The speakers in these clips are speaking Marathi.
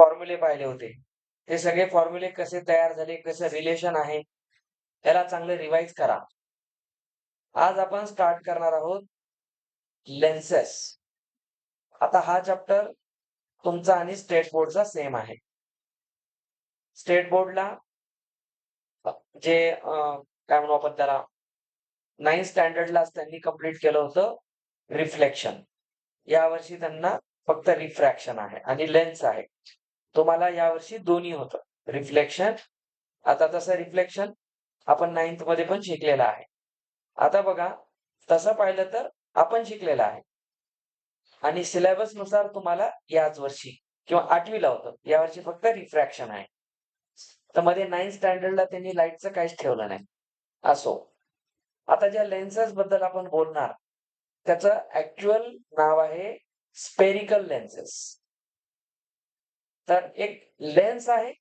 फॉर्म्युले पाहिले होते. ते सगळे फॉर्म्युले कसे तयार झाले, कसं रिलेशन आहे, त्याला चांगलं रिवाइज करा. आज आपण स्टार्ट करणार आहोत लेन्सेस. आता हा चॅप्टर तुमचा आणि स्टेट बोर्डचा सेम आहे. स्टेट बोर्डला जे काय म्हणू आपण त्याला 9th स्टँडर्डला त्यांनी कंप्लीट केलं होतं रिफ्लेक्शन. यावर्षी त्यांना फक्त रिफ्रॅक्शन आहे आणि लेन्स आहे. तुम्हाला यावर्षी दोन्ही होतं, रिफ्लेक्शन. आता तसं रिफ्लेक्शन आपण 9th मध्ये पण शिकलेलं आहे. आता बघा, तसं पाहिलं तर आपण शिकलेलं आहे आणि सिलेबस नुसार तुम्हाला याच वर्षी किंवा 8वीला होतं, यावर्षी फक्त रिफ्रॅक्शन आहे. तर मध्ये 9th स्टँडर्डला त्यांनी लाईटचं काहीच ठेवलं नाही. असो, आता ज्या लेन्सेस बद्दल आपण बोलणार त्याचं ऍक्च्युअल नाव आहे स्पेरिकल लेन्सेस. तर एक लेन्स आहे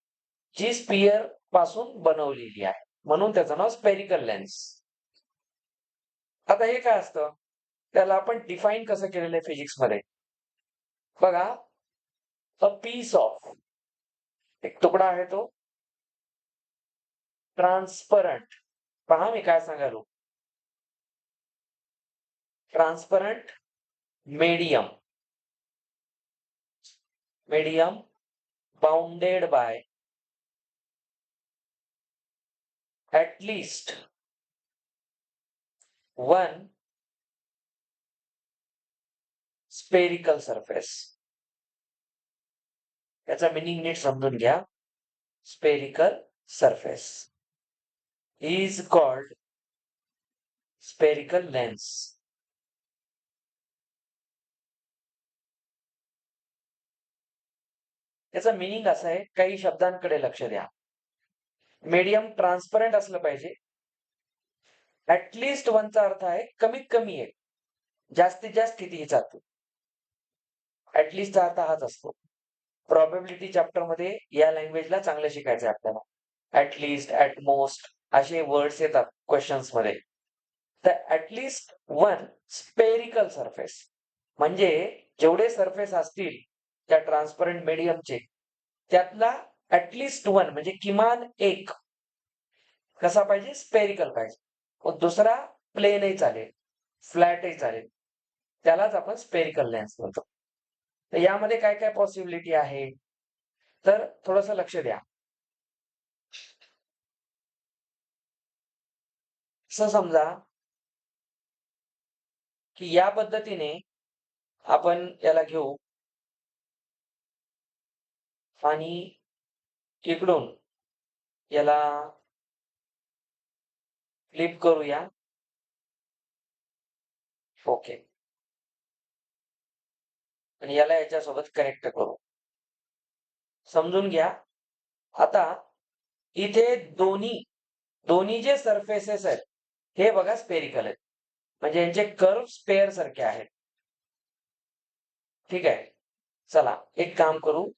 जी स्पियर पासून बनवलेली आहे, म्हणून त्याचं नाव स्पेरिकल लेन्स. आता हे काय असतं, त्याला आपण डिफाईन कसं केलेलं आहे फिजिक्स मध्ये बघा. अ पीस ऑफ, एक तुकडा आहे तो ट्रान्सपरंट. पहा मी काय सांगालो, transparent medium bounded by at least one spherical surface. याचा मिनिंग नीट समजून घ्या. Spherical surface is called spherical lens. याचा मिनिंग असा आहे, काही शब्दांकडे लक्ष द्या. मीडियम ट्रान्सपरंट असलं पाहिजे. ऍटलिस्ट वनचा अर्थ आहे कमीत कमी एक, जास्तीत जास्त कितीही चालतो. ऍटलिस्टचा अर्थ हाच असतो. प्रॉबॅबिलिटी चॅप्टर मध्ये या लँग्वेजला चांगलं शिकायचं आहे आपल्याला. ऍटलिस्ट, ऍटमोस्ट असे वर्ड्स येतात क्वेश्चन्स मध्ये. तर ऍटलिस्ट वन स्पेरिकल सरफेस म्हणजे जेवढे सरफेस असतील त्या ट्रान्सपरंट मीडियमचे, त्यातला ऍटलिस्ट वन म्हणजे किमान एक कसा पाहिजे, स्पेरिकल पाहिजे. दुसरा प्लेनही चालेल, फ्लॅटही चालेल, त्यालाच आपण स्पेरिकल लेन्स म्हणतो. तर यामध्ये काय काय पॉसिबिलिटी आहे, तर थोडंसं लक्ष द्या. असं समजा की या पद्धतीने आपण याला घेऊ आणि इकडून याला फ्लिप करूया. ओके, आणि याला याच्यासोबत कनेक्ट करू. समजून घ्या. आता इथे दोन्ही जे सरफेसेस आहेत हे बघा स्पेरिकल आहेत, म्हणजे यांचे कर्व स्पेअर सारखे आहेत. ठीक आहे, चला एक काम करू.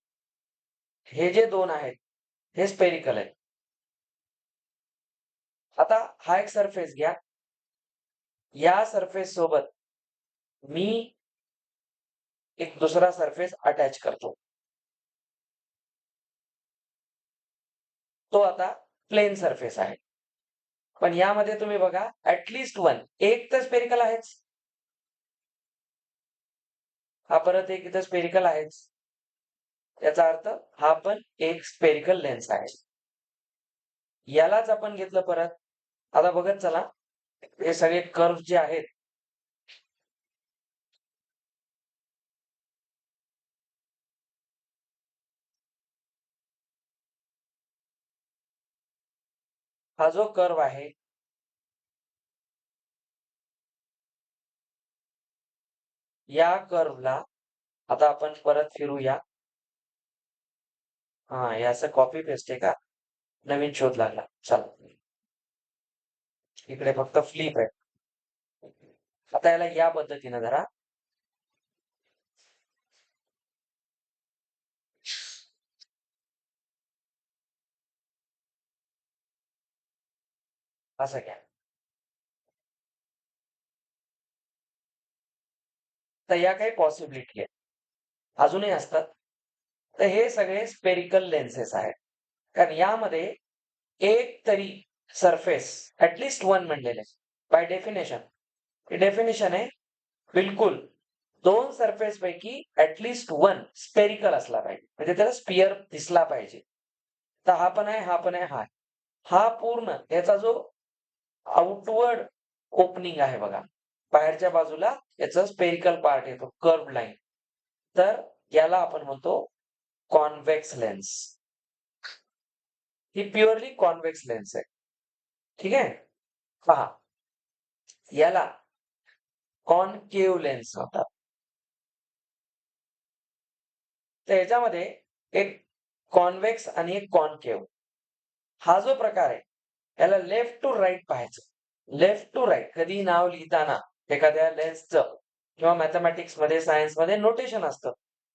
हे जे दोन आहेत हे स्पेरिकल आहेत. आता हा एक सरफेस घ्या, या सरफेस सोबत मी एक दुसरा सरफेस अटॅच करतो. तो आता प्लेन सरफेस आहे. पण यामध्ये तुम्ही बघा ऍटलिस्ट वन, एक तर स्पेरिकल आहेच. हा परत एक इथं स्पेरिकल आहेच. याचा अर्थ हा पण एक स्पेरिकल लेन्स आहे. यालाच आपण घेतलं परत. आता बघत चला, हे सगळे कर्व जे आहेत हा जो कर्व आहे या कर्वला आता आपण परत फिरूया. हा, हे असं कॉपी पेस्ट आहे का, नवीन शोध लागला. चला, इकडे फक्त फ्लिप आहे. आता याला या पद्धतीने धरा. असं घ्या. तर या काही पॉसिबिलिटी आहेत, अजूनही असतात. तर हे सगळे स्पेरिकल लेन्सेस आहेत. कारण यामध्ये एक तरी सरफेस ऍटलिस्ट वन म्हणलेले बाय डेफिनेशन आहे बिलकुल 2 सरफेस पैकी ऍटलिस्ट वन स्पेरिकल असला पाहिजे. म्हणजे त्याला स्पियर दिसला पाहिजे. तर हा पण आहे, हा पण आहे, हा पूर्ण याचा जो आउटवर्ड ओपनिंग आहे बघा, बाहेरच्या बाजूला याचा स्पेरिकल पार्ट येतो, कर्व्ड लाईन. तर याला आपण म्हणतो कॉन्व्हेक्स लेन्स. ही प्युअरली कॉन्व्हेक्स लेन्स आहे. ठीक आहे. पहा, याला कॉनकेव्ह लेन्स म्हणतात. तर याच्यामध्ये एक कॉन्व्हेक्स आणि एक कॉनकेव्ह हा जो प्रकार आहे याला लेफ्ट टू राईट पाहायचं. लेफ्ट टू राईट कधी नाव लिहिताना एखाद्या लेन्सचं किंवा मॅथमॅटिक्स मध्ये सायन्स मध्ये नोटेशन असतं,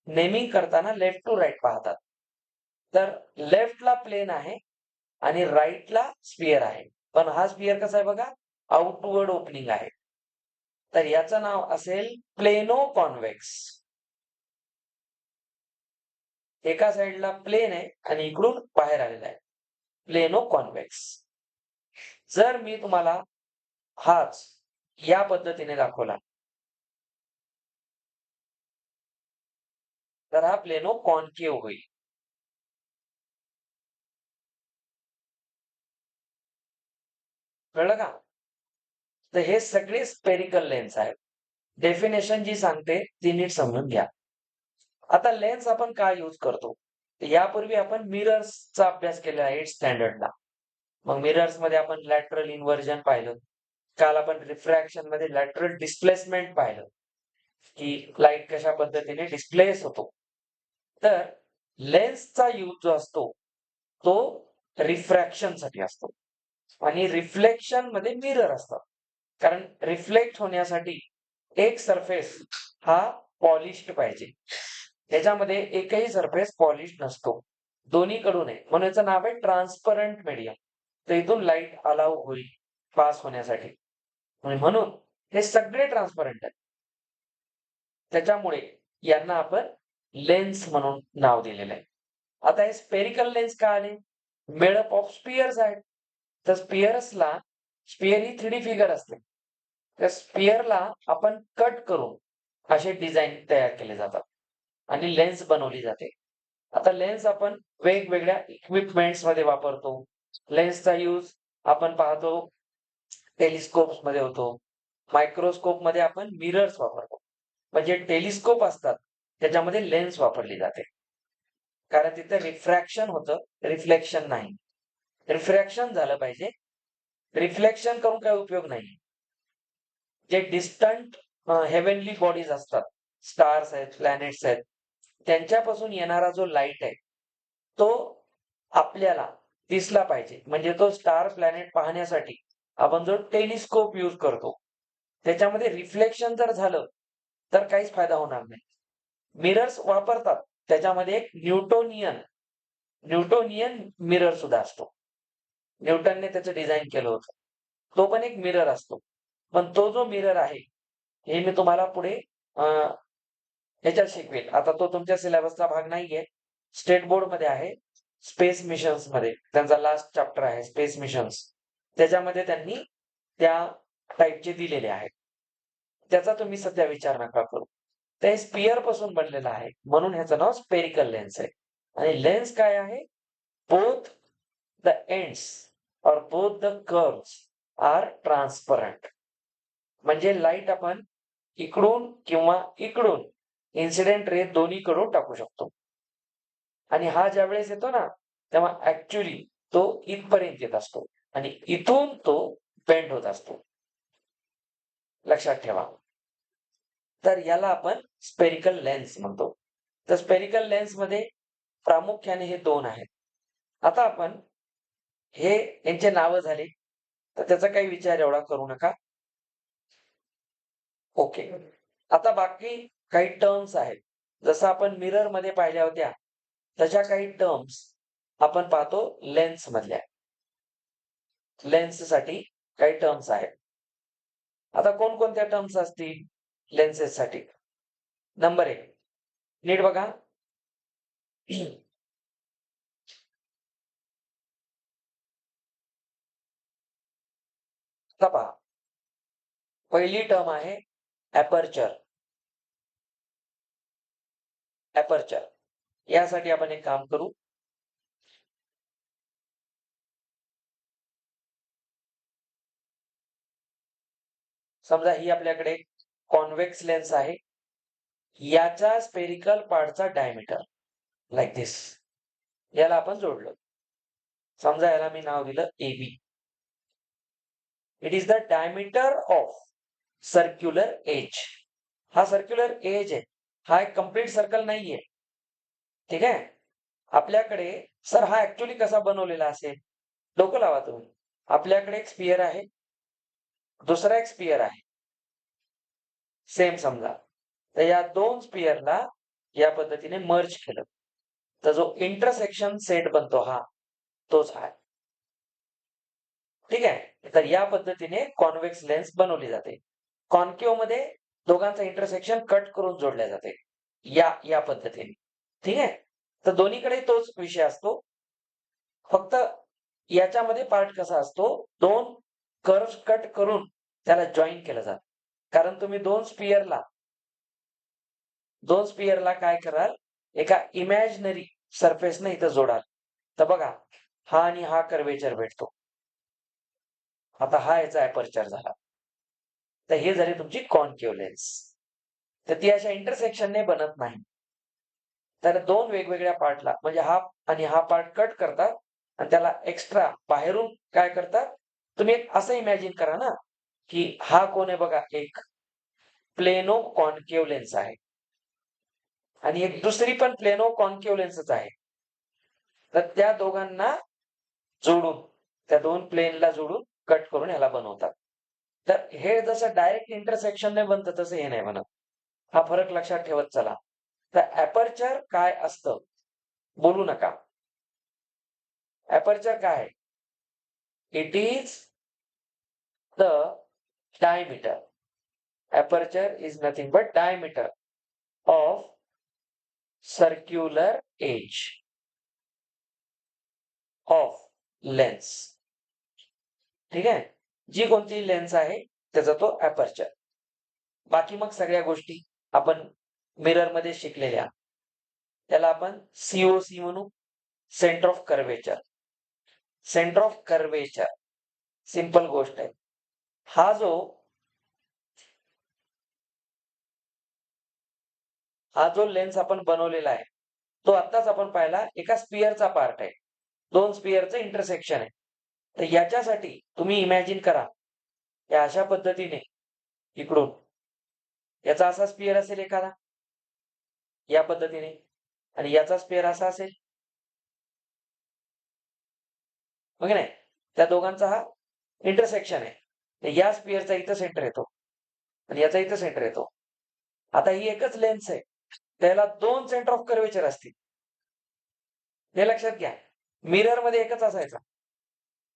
नेमिंग करताना लेफ्ट टू राईट पाहतात. तर लेफ्टला प्लेन आहे आणि राईटला स्पियर आहे. पण हा स्पियर कसा आहे बघा, आउटवर्ड ओपनिंग आहे. तर याचं नाव असेल प्लेनो कॉन्व्हेक्स. एका साइडला प्लेन आहे आणि इकडून बाहेर आलेला आहे, प्लेनो कॉन्व्हेक्स. जर मी तुम्हाला हाच या पद्धतीने दाखवला तर हा प्लेनो कॉन्केव्ह होईल. कळलं का? तर हे सगळे स्पेरिकल लेन्स आहेत. डेफिनेशन जी सांगते ती नीट समजून घ्या. आता लेन्स आपण काय यूज करतो? यापूर्वी आपण मिरर्सचा अभ्यास केला आहे 8th स्टँडर्डला. मग मिरर्स मध्ये आपण लॅटरल इन्व्हर्जन पाहिलं. काल आपण रिफ्रॅक्शन मध्ये लॅटरल डिस्प्लेसमेंट पाहिलं, की लाईट कशा पद्धतीने डिस्प्लेस होतो. तर लेन्सचा यूज जो असतो तो रिफ्रॅक्शन साठी असतो आणि रिफ्लेक्शन मध्ये मिरर असतात. कारण रिफ्लेक्ट होण्यासाठी एक सरफेस हा पॉलिश्ड पाहिजे. त्याच्यामध्ये एकही सरफेस पॉलिश नसतो, दोन्हीकडून आहे. म्हणून याचं नाव आहे ट्रान्सपरंट मीडियम. तर इथून लाईट अलाउ होईल पास होण्यासाठी आणि म्हणून हे सगळे ट्रान्सपरंट आहेत. त्याच्यामुळे यांना आपण लेन्स म्हणून नाव दिलेलं आहे. आता हे स्पेरिकल लेन्स का आले? मेडअप ऑफ स्पियर्स आहेत. तर स्पियर ही 3D फिगर असते. त्या स्पियरला आपण कट करून असे डिझाईन तयार केले जातात आणि लेन्स बनवली जाते. आता लेन्स आपण वेगवेगळ्या इक्विपमेंट्स मध्ये वापरतो. लेन्सचा यूज आपण पाहतो टेलिस्कोप्स मध्ये होतो. मायक्रोस्कोप मध्ये आपण मिरर्स वापरतो. म्हणजे टेलिस्कोप असतात त्याच्यामध्ये लेन्स वापरली जाते. कारण तिथे रिफ्रॅक्शन होतं, रिफ्लेक्शन नाही. रिफ्रॅक्शन झालं पाहिजे. रिफ्लेक्शन करून काही उपयोग नाही. जे डिस्टंट हेव्हनली बॉडीज असतात, स्टार्स आहेत, प्लॅनेट्स आहेत, त्यांच्यापासून येणारा जो लाईट आहे तो आपल्याला दिसला पाहिजे. म्हणजे तो स्टार प्लॅनेट पाहण्यासाठी आपण जो टेलिस्कोप यूज करतो त्याच्यामध्ये रिफ्लेक्शन जर झालं तर काहीच फायदा होणार नाही. मिरर्स वापरतात, त्याच्यामध्ये एक न्यूटोनियन मिरर सुद्धा असतो. न्यूटनने त्याचं डिझाईन केलं होतं. तो पण एक मिरर असतो. पण तो जो मिरर आहे हे मी तुम्हाला पुढे ह्याच्यात शिकवेल. आता तो तुमच्या सिलेबसचा भाग नाहीये. स्टेट बोर्ड मध्ये आहे. स्पेस मिशन्स मध्ये त्यांचा लास्ट चॅप्टर आहे स्पेस मिशन्स. त्याच्यामध्ये त्यांनी त्या टाईपचे दिलेले आहेत. त्याचा तुम्ही सध्या विचार नका करू. ते स्पियर पासून बनलेलं आहे म्हणून ह्याचं नाव स्पेरिकल लेन्स आहे. आणि लेन्स काय आहे? बोथ द एंड्स और both the curves are transparent. म्हणजे लाईट आपण इकडून किंवा इकडून इन्सिडेंट रे दोन्हीकडून टाकू शकतो. आणि हा ज्या वेळेस येतो ना तेव्हा ऍक्च्युली तो इथपर्यंत येत असतो आणि इथून तो बेंड होत असतो. लक्षात ठेवा. तर याला आपण स्पेरिकल लेन्स म्हणतो. तर स्पेरिकल लेन्स मध्ये प्रामुख्याने हे दोन आहेत. आता आपण हे यांचे नावं झाले तर त्याचा काही विचार एवढा करू नका. ओके. आता बाकी काही टर्म्स आहेत. जसं आपण मिरर मध्ये पाहिल्या होत्या तशा काही टर्म्स आपण पाहतो लेन्स मधल्या. लेन्ससाठी काही टर्म्स आहेत. आता कोणकोणत्या टर्म्स असतील लेन्सेस साठी? नंबर 1 नीट बघा. आता पहा, पहिली टर्म आहे ॲपर्चर. ॲपर्चर यासाठी आपण एक काम करू. समजा ही आपल्याकडे कॉन्व्हेक्स लेन्स आहे. याच्या स्पेरिकल पार्टचा डायमीटर लाईक दिस. याला आपण जोडलं. समजा याला मी नाव दिलं AB. It is the diameter of circular edge. हा सर्क्युलर एज आहे. हा एक कंप्लीट सर्कल नाहीये. ठीक आहे. आपल्याकडे सर हा ऍक्च्युअली कसा बनवलेला असेल? डोकं लावा तुम्ही. आपल्याकडे एक स्पियर आहे, दुसरा एक स्पियर आहे, सेम समजा. तर या दोन स्पियरला या पद्धतीने मर्ज केलं तर जो इंटरसेक्शन सेट बनतो हा तोच आहे. ठीक आहे. तर या पद्धतीने कॉन्व्हेक्स लेन्स बनवली जाते. कॉन्केव्ह मध्ये दोघांचं इंटरसेक्शन कट करून जोडल्या जाते या पद्धतीने. ठीक आहे. तर दोन्हीकडे तोच विषय असतो. फक्त याच्यामध्ये पार्ट कसा असतो, दोन कर्व्ह कट करून त्याला जॉईन केलं जातं. कारण तुम्ही दोन स्पियरला काय कराल, एका इमॅजिनरी सरफेसने इथं जोडाल. तर बघा, हा आणि हा कर्वेचर भेटतो. आता हा याचा ॲपर्चर झाला. तर हे झाले तुमची कॉन्केव्ह लेन्स. तर ती अशा इंटरसेक्शनने बनत नाही. तर दोन वेगवेगळ्या पार्टला म्हणजे हा आणि हा पार्ट कट करतात आणि त्याला एक्स्ट्रा बाहेरून काय करतात, तुम्ही एक असं इमॅजिन करा ना, की हा कोण आहे बघा, एक प्लेनो कॉन्केव्ह लेन्स आहे आणि एक दुसरी पण प्लेनो कॉन्केव्ह लेन्सच आहे. तर त्या दोघांना जोडून, त्या दोन प्लेनला जोडून कट करून ह्याला बनवतात. तर हे जसं डायरेक्ट इंटरसेक्शनने बनतं तसं हे नाही बनत. हा फरक लक्षात ठेवत चला. तर ॲपर्चर काय असतं बोलू नका. ॲपर्चर काय आहे? It is the diameter. Aperture is nothing but diameter of circular edge of lens. ठीक आहे. जी कोणती लेन्स आहे त्याचा तो ॲपर्चर. बाकी मग सगळ्या गोष्टी आपण मिरर मध्ये शिकलेल्या त्याला आपण COC म्हणू, centre of curvature. Centre of curvature simple गोष्ट आहे. हा जो लेन्स आपण बनवलेला आहे तो आत्ताच आपण पाहिला एका स्पियरचा पार्ट आहे. दोन स्पियरचं इंटरसेक्शन आहे. तर याच्यासाठी तुम्ही इमॅजिन करा, या अशा पद्धतीने इकडून याचा असा स्पियर असेल एखादा या पद्धतीने आणि याचा स्पियर असा असेल. बघ नाही, त्या दोघांचा हा इंटरसेक्शन आहे. तर या स्पियरचा इथं सेंटर येतो आणि याचा इथं सेंटर येतो. आता ही एकच लेन्स आहे, त्याला दोन सेंटर ऑफ कर्वेचर असतील. हे लक्षात घ्या. मिरर मध्ये एकच असायचा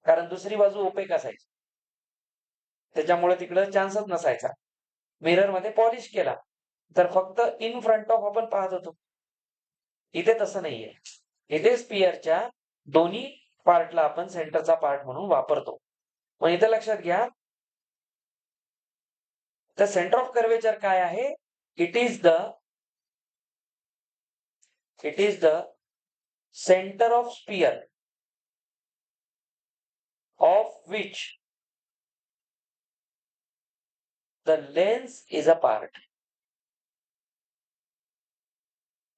कारण दुसरी बाजू ओपेक असायची, त्याच्यामुळे तिकडं चान्सच नसायचा. मिरर मध्ये पॉलिश केला तर फक्त इन फ्रंट ऑफ आपण पाहत होतो. इथे तसं नाहीये. इथे स्पियरच्या दोन्ही पार्टला आपण सेंटरचा पार्ट म्हणून वापरतो. मग इथे लक्षात घ्या, तर सेंटर ऑफ कर्वेचर काय आहे? It is the centre of sphere of which the lens is a part.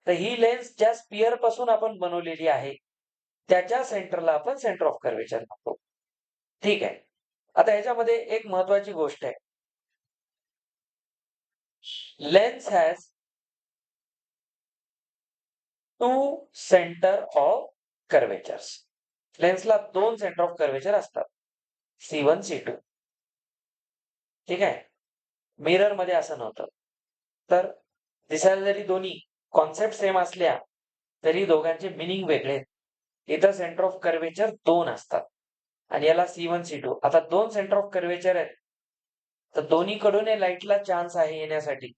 तर ही लेन्स ज्या स्पियर पासून आपण बनवलेली आहे त्याच्या सेंटरला आपण सेंटर ऑफ कर्वेचर म्हणतो. ठीक आहे. आता ह्याच्यामध्ये एक महत्वाची गोष्ट आहे. Lens has two centre of curvatures. लेन्सला दोन सेंटर ऑफ कर्वेचर असतात, C1 C2. ठीक आहे. मिरर मध्ये असं नव्हतं. तर दिसायला जरी दोन्ही कॉन्सेप्ट सेम असल्या तरी दोघांचे मिनिंग वेगळे. इथं सेंटर ऑफ कर्वेचर दोन असतात आणि याला C1 C2. आता दोन सेंटर ऑफ कर्वेचर आहेत तर दोन्हीकडून लाईटला चान्स आहे येण्यासाठी,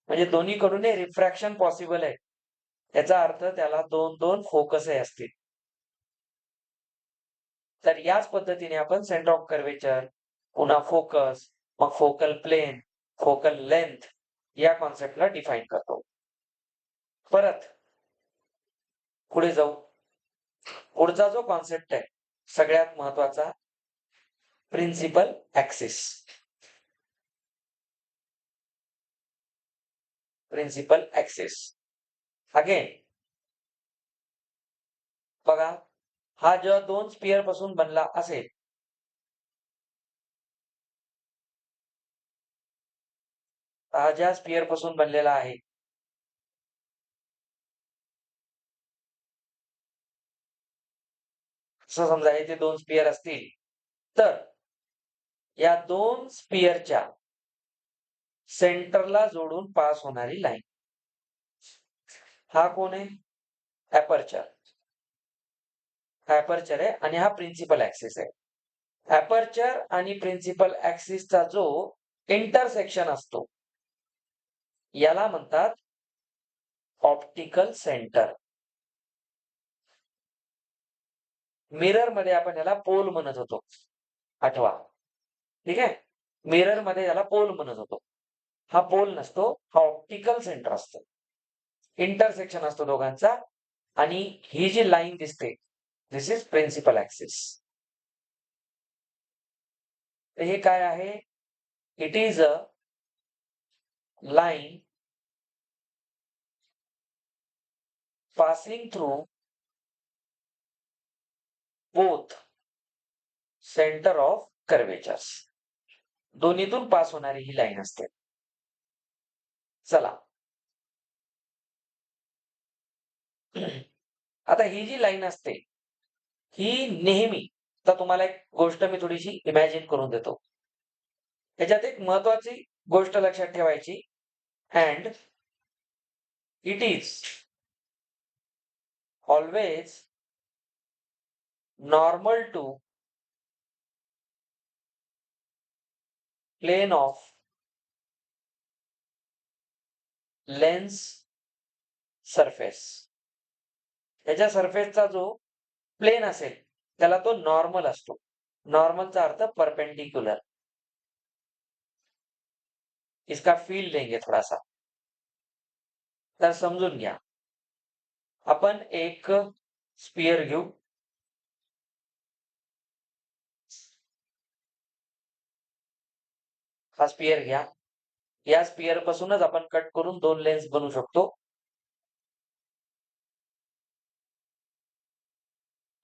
म्हणजे दोन्हीकडून रिफ्रॅक्शन पॉसिबल आहे. याचा अर्थ त्याला 2 फोकस असतील. तर याच पद्धतीने आपण सेंटर ऑफ कर्वेचर, पुन्हा फोकस, मग फोकल प्लेन, फोकल लेंथ या कॉन्सेप्टला डिफाईन करतो. परत पुढे जाऊ. पुढचा जो कॉन्सेप्ट आहे सगळ्यात महत्वाचा, principal axis. Principal axis again बघा, हा जेव्हा 2 स्पियर पासून बनला असेल, हा ज्या स्पियर पासून बनलेला आहे, असं समजा इथे 2 स्पियर असतील, तर या 2 स्पियरच्या सेंटरला जोडून पास होणारी लाईन, हा कोण आहे? ऍपर्चर. ऍपर्चर आहे आणि हा प्रिन्सिपल ऍक्सिस आहे. ऍपर्चर आणि प्रिन्सिपल ऍक्सिसचा जो इंटरसेक्शन असतो, याला म्हणतात ऑप्टिकल सेंटर. मिरर मध्ये आपण याला पोल म्हणत होतो, आठवा. ठीक आहे, मिरर मध्ये याला पोल म्हणत होतो. हा पोल नसतो, हा ऑप्टिकल सेंटर असतो. इंटरसेक्शन असतो दोघांचा आणि ही जी लाईन दिसते, दिस इज प्रिन्सिपल ऍक्सिस. तर हे काय आहे? It is a line passing through both centre of curvatures. दोन्हीतून पास होणारी ही लाईन असते. चला, आता ही जी लाईन असते, ही नेहमी, तर तुम्हाला एक गोष्ट मी थोडीशी इमॅजिन करून देतो. ह्याच्यात एक महत्वाची गोष्ट लक्षात ठेवायची, and it is always normal to plane of lens surface. याच्या सरफेसचा जो प्लेन असेल त्याला तो नॉर्मल असतो. नॉर्मलचा अर्थ परपेंडिक्युलर. इसका फील लेंगे थोड़ा सा, तर समजून घ्या. आपण एक स्पियर घेऊ. हा स्पियर घ्या. या स्पियर पासूनच आपण कट करून 2 लेन्स बनवू शकतो.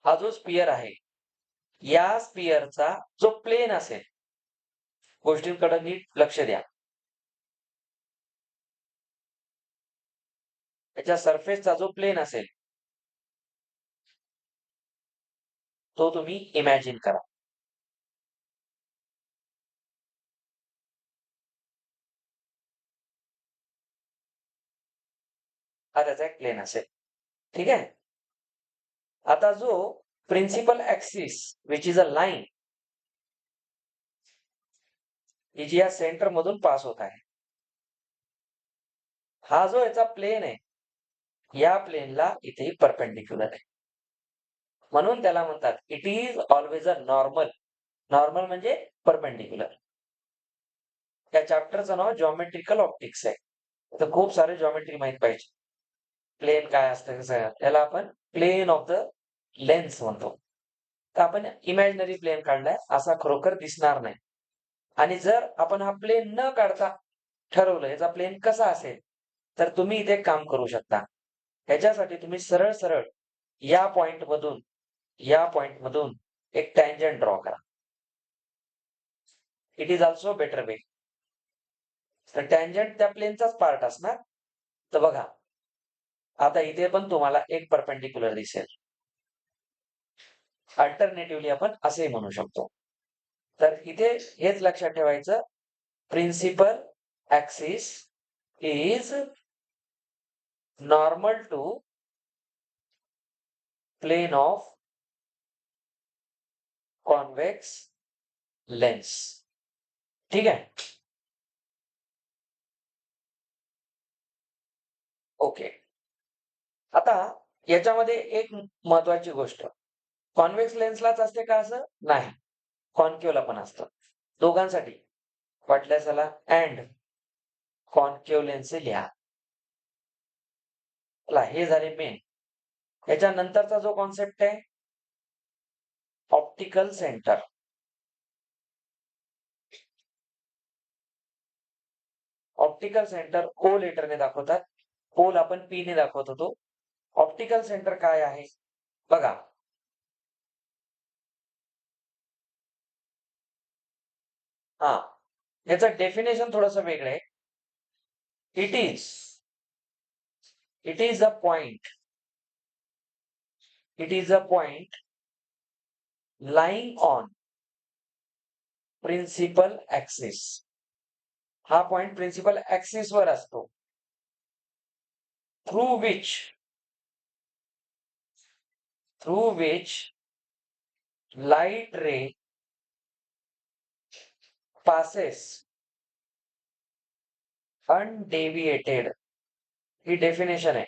हा जो स्पियर आहे, या स्पियरचा जो प्लेन असेल, गोष्टींकडे नीट लक्ष द्या. त्याच्या सरफेसचा जो प्लेन असेल, तो तुम्ही इमॅजिन करा. हा त्याचा एक प्लेन असेल. ठीक आहे. आता जो principal axis which is a line, ही जी या सेंटर मधून पास होत आहे, हा जो याचा प्लेन आहे, या प्लेनला इथेही परपेंडिक्युलर आहे. म्हणून त्याला म्हणतात it is always a normal. Normal म्हणजे परपेंडिक्युलर. या चॅप्टरचं नाव जॉमेट्रिकल ऑप्टिक्स आहे. तर खूप सारे जॉमेट्री माहित पाहिजे. प्लेन काय असतं, कसं, याला आपण प्लेन ऑफ द लेन्स म्हणतो. तर आपण इमॅजिनरी प्लेन काढलाय, असा खरोखर दिसणार नाही. आणि जर आपण हा प्लेन न काढता ठरवलं याचा प्लेन कसा असेल, तर तुम्ही इथे एक काम करू शकता. ह्याच्यासाठी तुम्ही सरळ सरळ या पॉइंट मधून एक टँजंट ड्रॉ करा. It is also better way. तर टँजंट त्या प्लेनचाच पार्ट असणार. तर बघा, आता इथे पण तुम्हाला एक परपेंडिक्युलर दिसेल. अल्टरनेटिव्हली आपण असे म्हणू शकतो. तर इथे हेच लक्षात ठेवायचं, principal axis is normal to plane of convex lens. ठीक आहे. ओके. आता याच्यामध्ये एक महत्वाची गोष्ट, कॉन्व्हेक्स लेन्सलाच असते का असं? नाही. कॉन्केवला पण असतं. दोघांसाठी. वाटल्यास याला अँड कॉन्केव्ह लेन्स लिहा. चला हे झाले मेन. याच्यानंतरचा जो कॉन्सेप्ट आहे optical centre. Optical centre O लेटरने दाखवतात. ओल आपण पी ने दाखवत होतो. ऑप्टिकल सेंटर काय आहे? बघा. हा. याचं डेफिनेशन थोडंसं वेगळं आहे. It is a point. It is a point lying on principal axis. हा पॉइंट प्रिन्सिपल ऍक्सिस वर असतो. Through which light ray passes undeviated. ही डेफिनेशन आहे.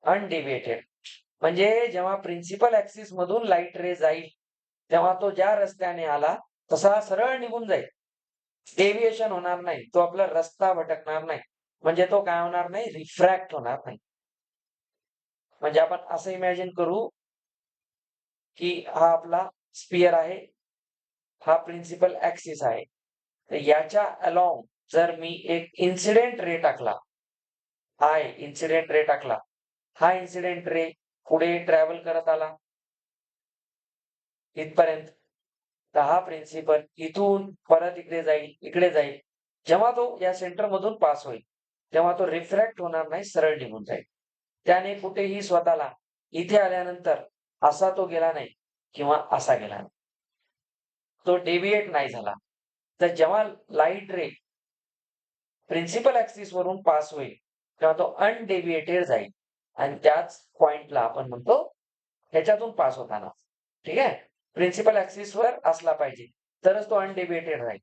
अनडेव्हिएटेड म्हणजे जेव्हा प्रिन्सिपल ऍक्सिस मधून लाईट रे जाईल तेव्हा तो ज्या रस्त्याने आला तसा सरळ निघून जाईल. डेव्हिएशन होणार नाही. तो आपला रस्ता भटकणार नाही. म्हणजे तो काय होणार नाही? रिफ्रॅक्ट होणार नाही. म्हणजे आपण असं इमॅजिन करू की हा आपला स्पियर आहे. हा प्रिन्सिपल ऍक्सिस आहे. तर याच्या अलॉंग जर मी एक इन्सिडेंट रे टाकला, इन्सिडेंट रे टाकला, हा इन्सिडेंट रे पुढे ट्रॅव्हल करत आला इथपर्यंत, तर हा प्रिन्सिपल इथून परत इकडे जाईल. जेव्हा तो या सेंटर मधून पास होईल तेव्हा तो रिफ्रॅक्ट होणार नाही, सरळ निघून जाईल. त्याने कुठेही स्वतःला इथे आल्यानंतर असा तो गेला नाही किंवा असा गेला नाही. तो डेव्हिएट नाही झाला. तर जेव्हा लाईट रे प्रिन्सिपल ऍक्सिस वरून पास होईल तेव्हा तो अनडेव्हिएटेड जाईल आणि त्याच पॉइंटला आपण म्हणतो ह्याच्यातून पास होताना. ठीक आहे. प्रिन्सिपल ऍक्सिस वर असला पाहिजे तरच तो अनडेव्हिएटेड राहील.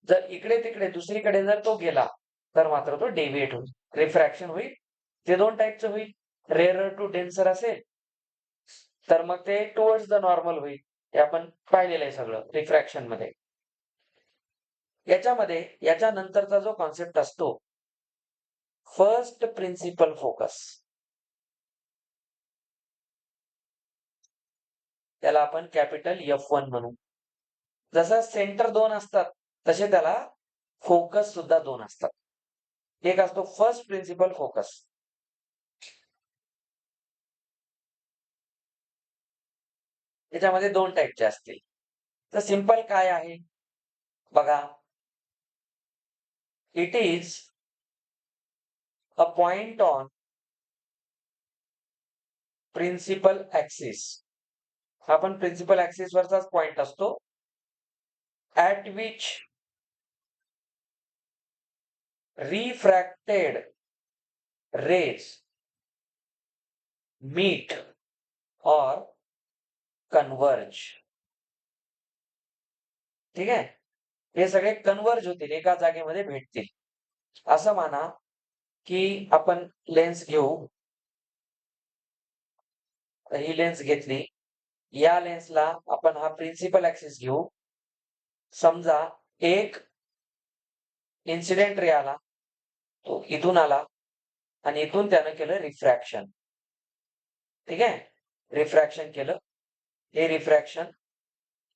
जर इकडे तिकडे दुसरीकडे जर तो गेला तर मात्र तो डेव्हिएट होईल, रिफ्रॅक्शन होईल. ते दोन टाईपचं होईल. रेअरर टू डेन्सर असेल तर मग ते टुवर्ड्स द नॉर्मल होईल. हे आपण पाहिलेलं आहे सगळं रिफ्रॅक्शन मध्ये. याच्यामध्ये याच्यानंतरचा जो कॉन्सेप्ट असतो फर्स्ट प्रिन्सिपल फोकस, त्याला आपण कॅपिटल F1 म्हणू. जसं सेंटर 2 असतात तसे त्याला फोकस सुद्धा 2 असतात. एक असतो फर्स्ट प्रिन्सिपल फोकस. त्याच्यामध्ये 2 टाईपचे असतील. तर सिंपल काय आहे बघा. It is a point on principal axis. हा पण प्रिन्सिपल ऍक्सिस वरचाच पॉइंट असतो. At which refracted rays meet or converge. ठीक आहे. हे सगळे कन्वर्ज होतील, एका जागेमध्ये भेटतील. असं म्हणा की आपण लेन्स घेऊ. ही लेन्स घेतली. या लेन्सला आपण हा प्रिन्सिपल ऍक्सिस घेऊ. समजा एक इन्सिडेंट रे आला, तो इथून आला आणि इथून त्यानं केलं रिफ्रॅक्शन. ठीक आहे. रिफ्रॅक्शन केलं. हे रिफ्रॅक्शन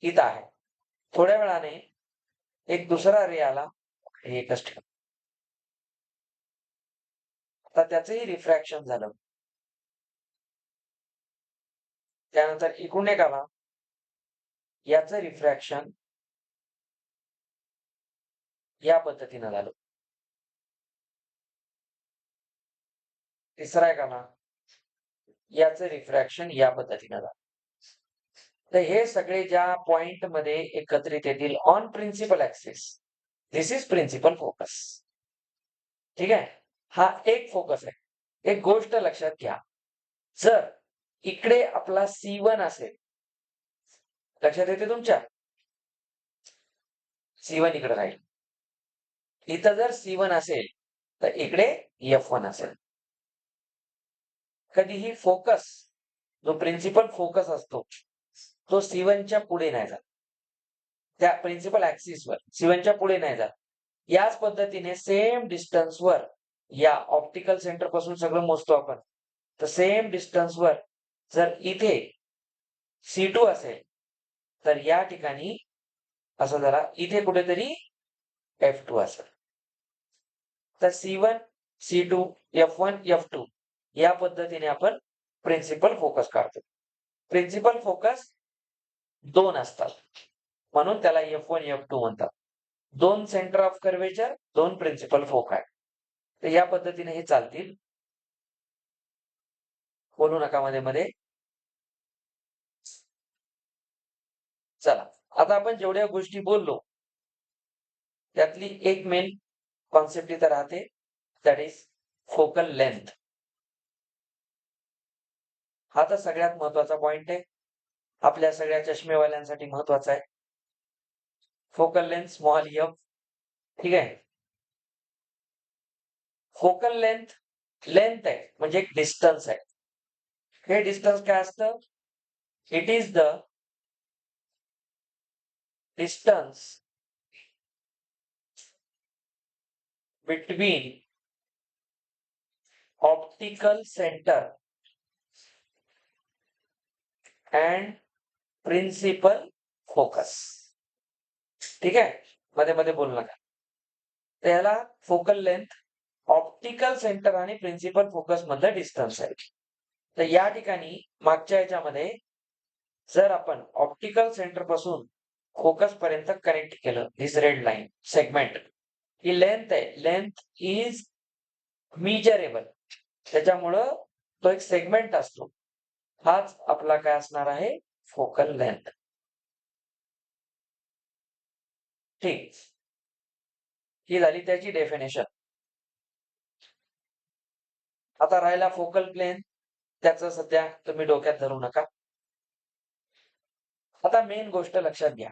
इथं आहे. थोड्या वेळाने एक दुसरा रे आला. हे एकच ठेव. आता त्याचंही रिफ्रॅक्शन झालं. त्यानंतर इकडून एक आला. याचं रिफ्रॅक्शन या पद्धतीनं झालं. तिसरा एक आला. याचं रिफ्रॅक्शन या पद्धतीनं झालं. तर हे सगळे ज्या पॉइंट मध्ये एकत्रित येतील on principal axis, this is principal focus. ठीक आहे. हा एक फोकस आहे. एक गोष्ट लक्षात घ्या. जर इकडे आपला C1 असेल, लक्षात येते तुमच्या? C1 इकडे राहील. इथं जर C1 असेल तर इकडे F1 असेल. कधीही फोकस जो प्रिन्सिपल फोकस असतो तो C1च्या पुढे नाही जात. त्या प्रिन्सिपल ऍक्सिसवर C1च्या पुढे नाही जात. याच पद्धतीने सेम डिस्टन्सवर या ऑप्टिकल सेंटर पासून सगळं मोजतो आपण. तर सेम डिस्टन्सवर जर इथे C2 असेल तर या ठिकाणी असं जरा इथे कुठेतरी F2 असेल. तर C1, C2, F1, F2 या पद्धतीने आपण प्रिन्सिपल फोकस काढतो. प्रिन्सिपल फोकस 2 असतात. म्हणून त्याला F1, F2 म्हणतात. 2 सेंटर ऑफ कर्वेचर, 2 प्रिन्सिपल फोकाय. तर या पद्धतीने हे चालतील. बोलू नका मध्ये मध्ये. चला, आता आपण जेवढ्या गोष्टी बोललो त्यातली एक मेन कॉन्सेप्ट इथं राहते, दॅट इज फोकल लेंथ. हा तर सगळ्यात महत्वाचा पॉइंट आहे. आपल्या सगळ्या चष्मेवाल्यांसाठी महत्वाचा आहे. Focal length small f. ठीक आहे. फोकल लेंथ लेंथ आहे म्हणजे एक डिस्टन्स आहे. हे डिस्टन्स काय असतं? It is the distance between optical centre and principal focus. ठीक आहे. मध्ये मध्ये बोलू नका. त्याला फोकल लेंथ ऑप्टिकल सेंटर आणि प्रिन्सिपल फोकस मधलं डिस्टन्स आहे. तर या ठिकाणी मागच्या याच्यामध्ये जर आपण ऑप्टिकल सेंटर पासून फोकस पर्यंत कनेक्ट केलं, दिस रेड लाईन सेगमेंट ही लेंथ आहे. Length is measurable. त्याच्यामुळं तो एक सेगमेंट असतो. हाच आपला काय असणार आहे? Focal length. ठीक. ही झाली त्याची डेफिनेशन. आता राहिला फोकल प्लेन. त्याचं सध्या तुम्ही डोक्यात धरू नका. आता मेन गोष्ट लक्षात घ्या.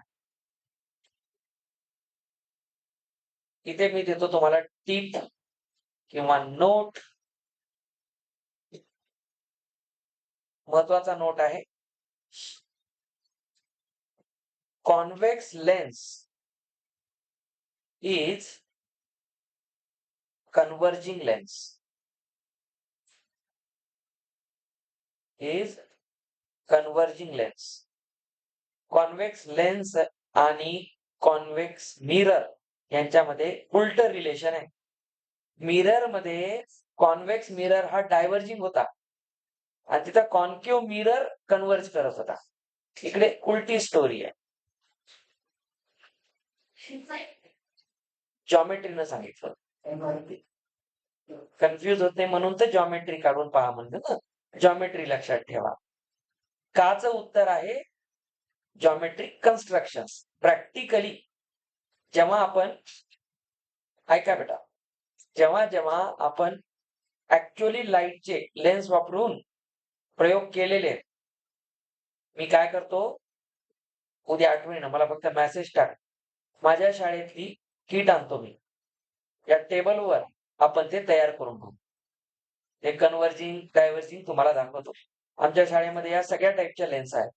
इथे मी देतो तुम्हाला टिप किंवा नोट. महत्वाचा नोट आहे. Convex lens is converging lens. Is converging lens. Convex lens आणि कॉन्व्हेक्स मिरर यांच्यामध्ये उलट रिलेशन आहे. मिरर मध्ये कॉन्व्हेक्स मिरर हा डायव्हर्जिंग होता आणि तिथं कॉन्केव्ह मिरर कन्वर्ज करत होता. इकडे उलटी स्टोरी आहे. जॉमेट्रीनं सांगितलं. कन्फ्युज होते म्हणून तर जॉमेट्री काढून पहा म्हणलं ना. जॉमेट्री लक्षात ठेवा. काचं उत्तर आहे जॉमेट्रिक कन्स्ट्रक्शन. प्रॅक्टिकली जेव्हा आपण ऐका बेटा, जेव्हा जेव्हा आपण ऍक्च्युअली लाईटचे लेन्स वापरून प्रयोग केलेले, मी काय करतो, उद्या आठवणीनं मला फक्त मेसेज टाक. माझ्या शाळेतली किट आणतो मी. या टेबलवर आपण ते तयार करून घेऊ. ते कन्वर्जिंग डायव्हर्जिंग तुम्हाला दाखवतो. आमच्या शाळेमध्ये या सगळ्या टाईपच्या लेन्स आहेत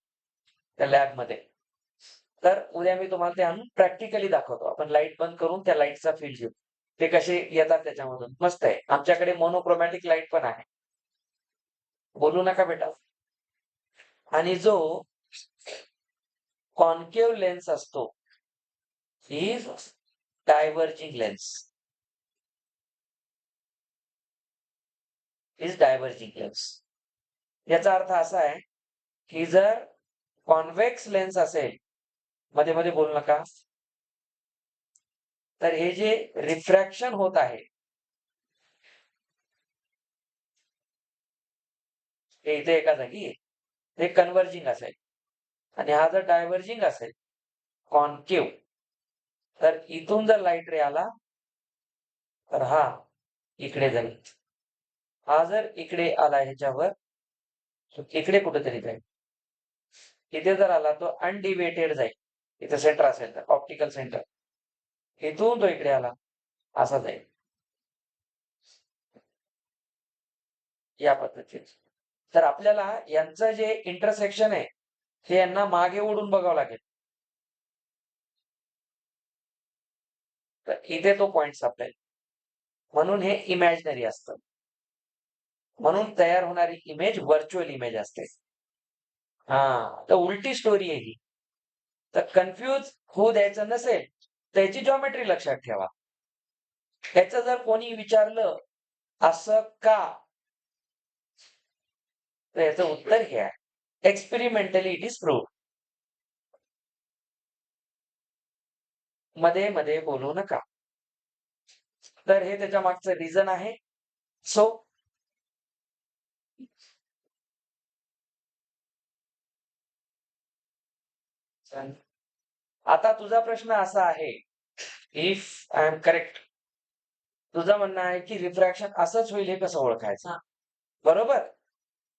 त्या लॅबमध्ये. तर उद्या मी तुम्हाला ते आणून प्रॅक्टिकली दाखवतो. आपण लाईट बंद करून त्या लाईटचा फील घेऊ. ते कसे येतात त्याच्यामधून. मस्त आहे. आमच्याकडे मोनोक्रोमॅटिक लाईट पण आहे. बोलू नका बेटा. आणि जो कॉन्केव्ह लेन्स असतो is diverging lens. Is diverging lens. याचा अर्थ असा आहे की जर कॉन्व्हेक्स लेन्स असेल, मध्ये मध्ये बोलू नका, तर हे जे रिफ्रॅक्शन होत आहे हे इथे एका जागी हे कन्वर्जिंग असेल आणि हा जर डायव्हर्जिंग असेल कॉन्केव्ह, तर इथून जर लाईट रे आला तर हा इकडे जाईल. हा जर इकडे आला ह्याच्यावर इकडे कुठेतरी जाईल. इथे जर आला तो अनडिवेटेड जाईल. इथे सेंटर असेल तर ऑप्टिकल सेंटर, इथून तो इकडे आला असा जाईल. या पद्धतीने तर आपल्याला यांचं जे इंटरसेक्शन आहे हे यांना मागे ओढून बघावं लागेल. तर इथे तो पॉइंट सापडेल. म्हणून हे इमॅजिनरी असतं. म्हणून तयार होणारी इमेज व्हर्च्युअल इमेज असते. तर उलटी स्टोरी आहे ही. तर कन्फ्यूज होऊ द्यायचं नसेल त्याची जॉमेट्री लक्षात ठेवा. ह्याचं जर कोणी विचारलं असं का, तर याचं उत्तर हे आहे, एक्सपेरिमेंटली इट इज प्रूव्ड. मध्ये मध्ये बोलू नका. तर हे त्याच्या मागचं रिझन आहे. सो आता तुझा प्रश्न असा आहे, इफ आय एम करेक्ट, तुझं म्हणणं आहे की रिफ्रॅक्शन असंच होईल हे कसं ओळखायचं? बरोबर.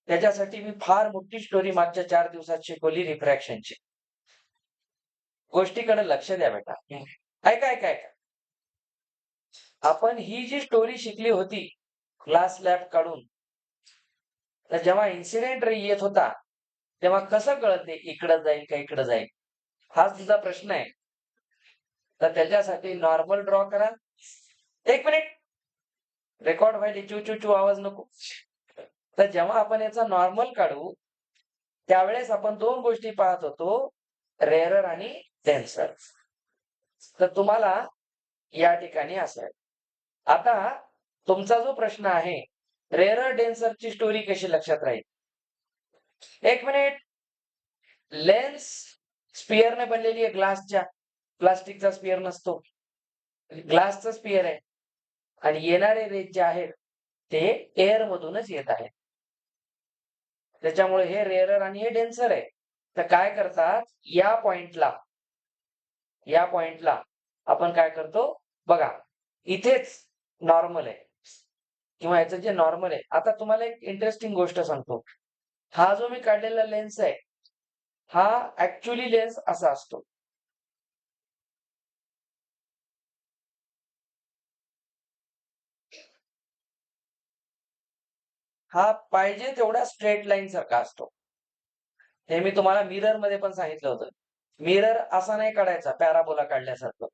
त्याच्यासाठी मी फार मोठी स्टोरी मागच्या 4 दिवसात शिकवली रिफ्रॅक्शनची. गोष्टीकडे लक्ष द्या बेटा. ऐका. आपण ही जी स्टोरी शिकली होती ग्लास लॅब काढून, तर जेव्हा इन्सिडेंट रे येत होता तेव्हा कसं कळत ते इकडं जाईल का इकडं जाईल? हाच तुझा प्रश्न आहे. तर त्याच्यासाठी नॉर्मल ड्रॉ करा. 1 मिनिट. रेकॉर्ड व्हायला चू चू चू आवाज नको. तर जेव्हा आपण याचा नॉर्मल काढू त्यावेळेस आपण 2 गोष्टी पाहत होतो, रेअरर आणि डेन्सर. तर तुम्हाला या ठिकाणी असं आहे. आता तुमचा जो प्रश्न आहे, रेअरर डेन्सरची स्टोरी कशी लक्षात राहील? 1 मिनिट. लेन्स स्पिअरने बनलेली आहे ग्लासच्या. प्लास्टिकचा स्पिअर नसतो. ग्लासचा स्पिअर आहे. आणि येणारे रेज जे आहेत ते एअर मधूनच येत आहेत. त्याच्यामुळे हे रेअरर आणि हे डेन्सर आहे. तर काय करतात, या पॉइंटला आपण काय करतो बघा, इथेच नॉर्मल आहे किंवा याचं जे नॉर्मल आहे. आता तुम्हाला एक इंटरेस्टिंग गोष्ट सांगतो. हा जो मी काढलेला लेन्स आहे, हा ऍक्च्युअली लेन्स असा असतो. हा पाहिजे तेवढा स्ट्रेट लाईन सारखा असतो. हे मी तुम्हाला मिरर मध्ये पण सांगितलं होतं. मिरर असा नाही काढायचा पॅराबोला काढल्यासारखं.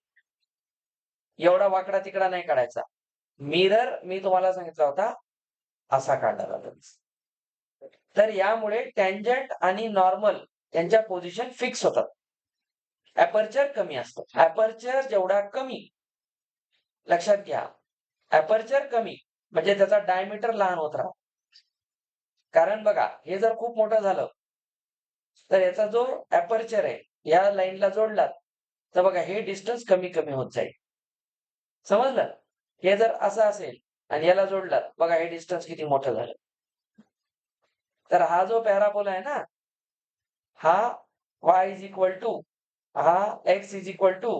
एवढा वाकडा तिकडा नाही काढायचा. मिरर मी तुम्हाला सांगितला होता असा काढला जातो. तर यामुळे टँजंट आणि नॉर्मल यांच्या पोझिशन फिक्स होतात. अपर्चर कमी असतो. अपर्चर जेवढा कमी, लक्षात घ्या, अपर्चर कमी म्हणजे त्याचा डायमीटर लहान होत राहतो. कारण बघा, हे जर खूप मोठं झालं तर याचा जो अपर्चर आहे या लाईनला जोडलात तर बघा हे डिस्टन्स कमी कमी होत जाईल. समजलं? हे जर असं असेल आणि याला जोडलात, बघा हे डिस्टन्स किती मोठं झालं. तर हा जो पॅराबोला आहे ना, हा y इज इक्वल टू हा x is equal to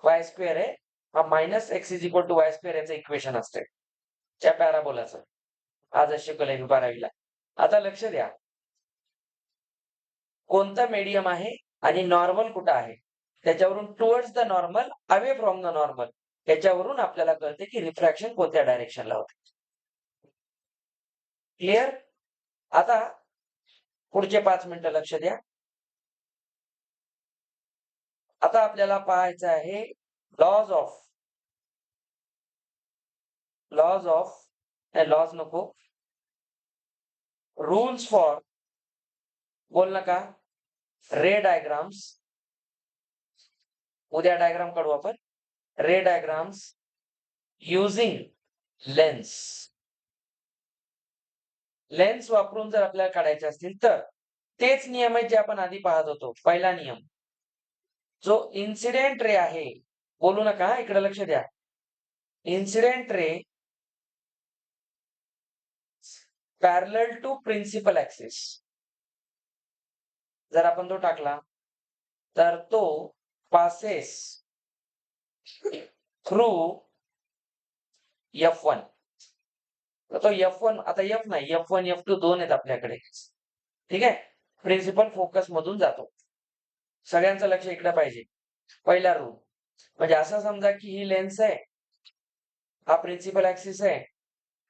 y square आहे. हा minus x is equal to y square याचं इक्वेशन असते त्या पॅराबोलाचं. आज शिकवलंय मी 12वीला. आता लक्ष द्या, कोणतं मीडियम आहे आणि नॉर्मल कुठं आहे त्याच्यावरून towards the normal, away from the normal, याच्यावरून आपल्याला कळते की रिफ्रॅक्शन कोणत्या डायरेक्शनला होते. क्लिअर? आता पुढचे 5 मिनिटं लक्ष द्या. आता आपल्याला पाहायचं आहे लॉज ऑफ लॉज नको, रूल्स फॉर, बोल नका, रे डायग्राम्स. उद्या डायग्राम काढू आपण. रे डायग्राम्स युजिंग लेन्स. लेन्स वापरून जर आपल्याला काढायचे असतील तर तेच नियम आहेत जे आपण आधी पाहत होतो. पहिला नियम, जो इन्सिडेंट रे आहे, बोलू नका, इकडे लक्ष द्या. Incident ray parallel to principal axis, जर आपण तो टाकला तर तो पासेस थ्रू F1. तर तो F1, आता F नाही, F1 F2 दोन आहेत आपल्याकडे. ठीक आहे. प्रिन्सिपल फोकस मधून जातो. सगळ्यांचं लक्ष इकडे पाहिजे. पहिला रूल म्हणजे असं समजा की ही लेन्स आहे, हा प्रिन्सिपल ऍक्सिस आहे,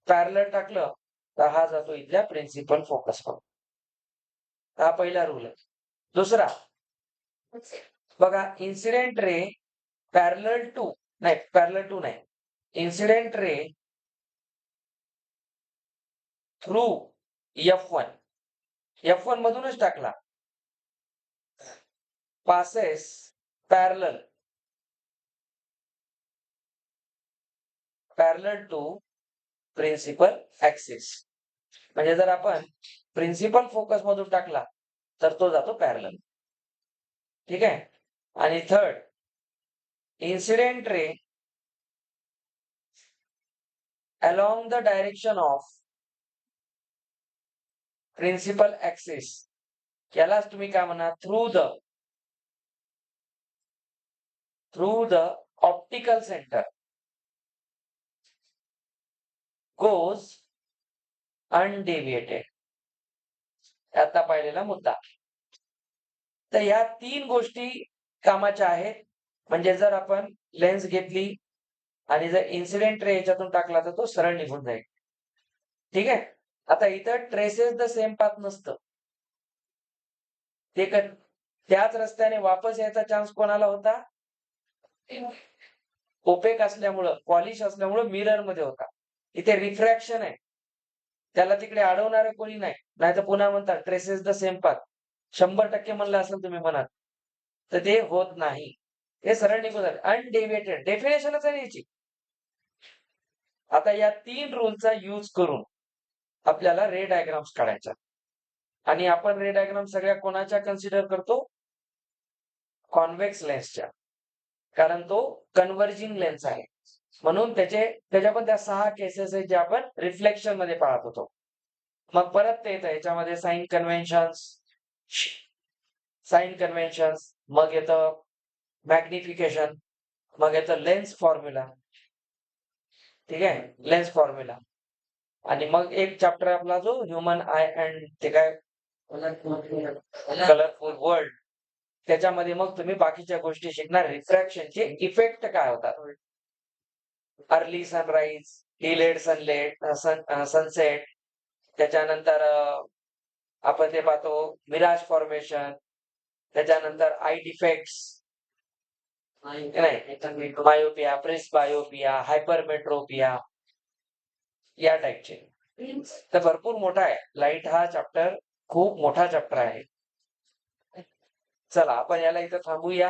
पॅरलल टाकलं तर हा जातो इथल्या प्रिन्सिपल फोकस मध्ये. हा पहिला रूल आहे. दुसरा बघा, इन्सिडेंट रे पॅरलल टू नाही, इन्सिडेंट रे थ्रू F1 मधूनच टाकला, passes parallel to principal axis. म्हणजे जर आपण प्रिन्सिपल फोकस मधून टाकला तर तो जातो पॅरलल. ठीक आहे. आणि third, incident ray along the direction of principal axis, यालाच तुम्ही काय म्हणा, through the optical centre goes undeviated. आता पाहिलेला मुद्दा. तर या 3 गोष्टी कामाच्या आहेत. म्हणजे जर आपण लेन्स घेतली आणि जर इन्सिडेंट रे याच्यातून टाकला तर तो सरळ निघून जाईल. ठीक आहे. आता इथं ट्रेसेस द सेम पाथ नसतं. ते त्याच रस्त्याने वापस यायचा चान्स कोणाला होता? ओपेक असल्यामुळं, पॉलिश असल्यामुळं मिरर मध्ये होता. इथे रिफ्रॅक्शन आहे, त्याला तिकडे अडवणारे कोणी नाही. नाहीतर पुन्हा म्हणतात ट्रेसेस द सेम पाथ. 100% म्हणलं असेल तुम्ही मनात, तर ते होत नाही. हे सरळ निघून जाते. अनडेविएटेड डेफिनेशनच आहे याची. आता या 3 रूलचा यूज करून आपल्याला रे डायग्राम्स काढायचा. आणि आपण रे डायग्राम सगळ्या कोणाच्या कन्सिडर करतो? कॉन्व्हेक्स लेन्सच्या. कारण तो कन्व्हर्जिंग लेन्स आहे. म्हणून त्याच्या पण त्या 6 केसेस आहेत जे आपण रिफ्लेक्शन मध्ये पाहत होतो. मग परत ते येतं याच्यामध्ये साइन कन्व्हेन्शन्स, मग येतं मॅग्निफिकेशन, मग येतं लेन्स फॉर्म्युला. ठीक आहे, लेन्स फॉर्म्युला. आणि मग एक चॅप्टर आपला जो ह्युमन आय अँड ते काय कलरफुल वर्ल्ड, त्याच्यामध्ये मग तुम्ही बाकीच्या गोष्टी शिकणार. रिफ्रॅक्शनचे इफेक्ट काय होतात, अर्ली सनराईज, डिलेड सनसेट, त्याच्यानंतर आपण ते पाहतो मिराज फॉर्मेशन, त्याच्यानंतर आय डिफेक्ट्स, नाही मायोपिया, प्रेसबायोपिया, हायपरमेट्रोपिया, या टाईपचे. तर भरपूर मोठा आहे. लाईट हा चॅप्टर खूप मोठा चॅप्टर आहे. चला आपण याला इथं थांबूया.